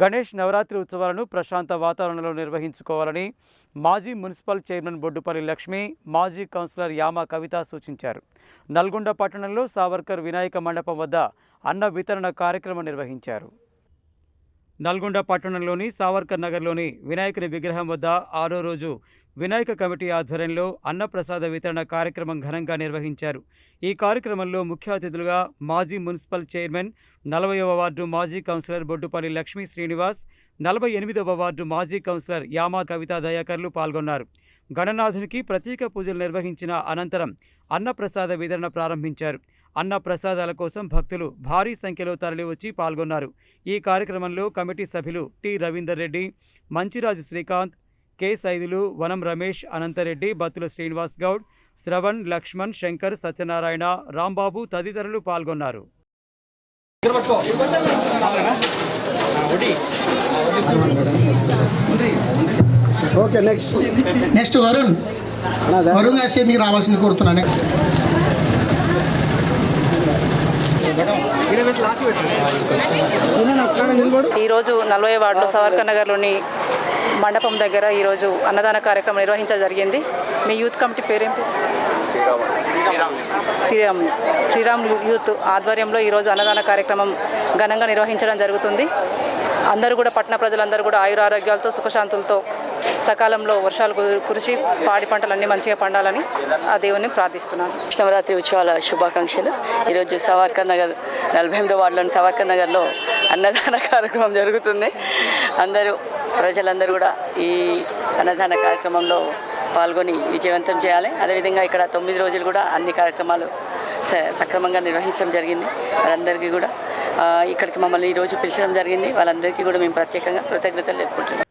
గణేష్ నవరాత్రి ఉత్సవాలను ప్రశాంత వాతావరణంలో నిర్వహించుకోవాలని మాజీ మున్సిపల్ చైర్మన్ బొడ్డుపల్లి లక్ష్మి, మాజీ కౌన్సిలర్ యామ కవిత సూచించారు. నల్గొండ పట్టణంలో సావర్కర్ వినాయక మండపం వద్ద అన్న వితరణ కార్యక్రమం నిర్వహించారు. నల్గొండ పట్టణంలోని సావర్కర్ నగర్లోని వినాయకుని విగ్రహం వద్ద 6వ రోజు వినాయక కమిటీ ఆధ్వర్యంలో అన్నప్రసాద వితరణ కార్యక్రమం ఘనంగా నిర్వహించారు. ఈ కార్యక్రమంలో ముఖ్య అతిథులుగా మాజీ మున్సిపల్ చైర్మన్, 40వ వార్డు మాజీ కౌన్సిలర్ బొడ్డుపల్లి లక్ష్మీ శ్రీనివాస్, 48వ వార్డు మాజీ కౌన్సిలర్ యామ కవిత దయాకర్లు పాల్గొన్నారు. గణనాథునికి ప్రత్యేక పూజలు నిర్వహించిన అనంతరం అన్నప్రసాద వితరణ ప్రారంభించారు. అన్న ప్రసాదాల కోసం భక్తులు భారీ సంఖ్యలో తరలివచ్చి పాల్గొన్నారు. ఈ కార్యక్రమంలో కమిటీ సభ్యులు టి రవీందర్ రెడ్డి, మంచిరాజు శ్రీకాంత్, కె సైదులు, వనం రమేష్, అనంతరెడ్డి, బత్తుల శ్రీనివాస్ గౌడ్, శ్రవణ్, లక్ష్మణ్, శంకర్, సత్యనారాయణ, రాంబాబు తదితరులు పాల్గొన్నారు. ఓకే, నెక్స్ట్ వరుణ్ గారు మీకు రావాల్సింది కోరుతున్నాను. ఈరోజు 40వ వార్డులో సావర్కర్ నగర్లోని మండపం దగ్గర ఈరోజు అన్నదాన కార్యక్రమం నిర్వహించడం జరిగింది. మీ యూత్ కమిటీ పేరేంటి? శ్రీరామ్ యూత్ ఆధ్వర్యంలో ఈరోజు అన్నదాన కార్యక్రమం ఘనంగా నిర్వహించడం జరుగుతుంది. అందరూ కూడా పట్టణ ప్రజలందరూ కూడా ఆయురారోగ్యాలతో సుఖశాంతులతో సకాలంలో వర్షాలు కురిసి పాడి పంటలన్నీ మంచిగా పండాలని ఆ దేవుని ప్రార్థిస్తున్నాను. నవరాత్రి ఉత్సవాల శుభాకాంక్షలు. ఈరోజు సావర్కర్ నగర్ 48వ వార్డులోని సావర్కర్ నగర్లో అన్నదాన కార్యక్రమం జరుగుతుంది. ప్రజలందరూ కూడా ఈ అన్నదాన కార్యక్రమంలో పాల్గొని విజయవంతం చేయాలి. అదేవిధంగా ఇక్కడ 9 రోజులు కూడా అన్ని కార్యక్రమాలు సక్రమంగా నిర్వహించడం జరిగింది. వాళ్ళందరికీ కూడా ఇక్కడికి మమ్మల్ని ఈరోజు పిలిచడం జరిగింది. వాళ్ళందరికీ కూడా మేము ప్రత్యేకంగా కృతజ్ఞతలు తెలుపుకుంటున్నాం.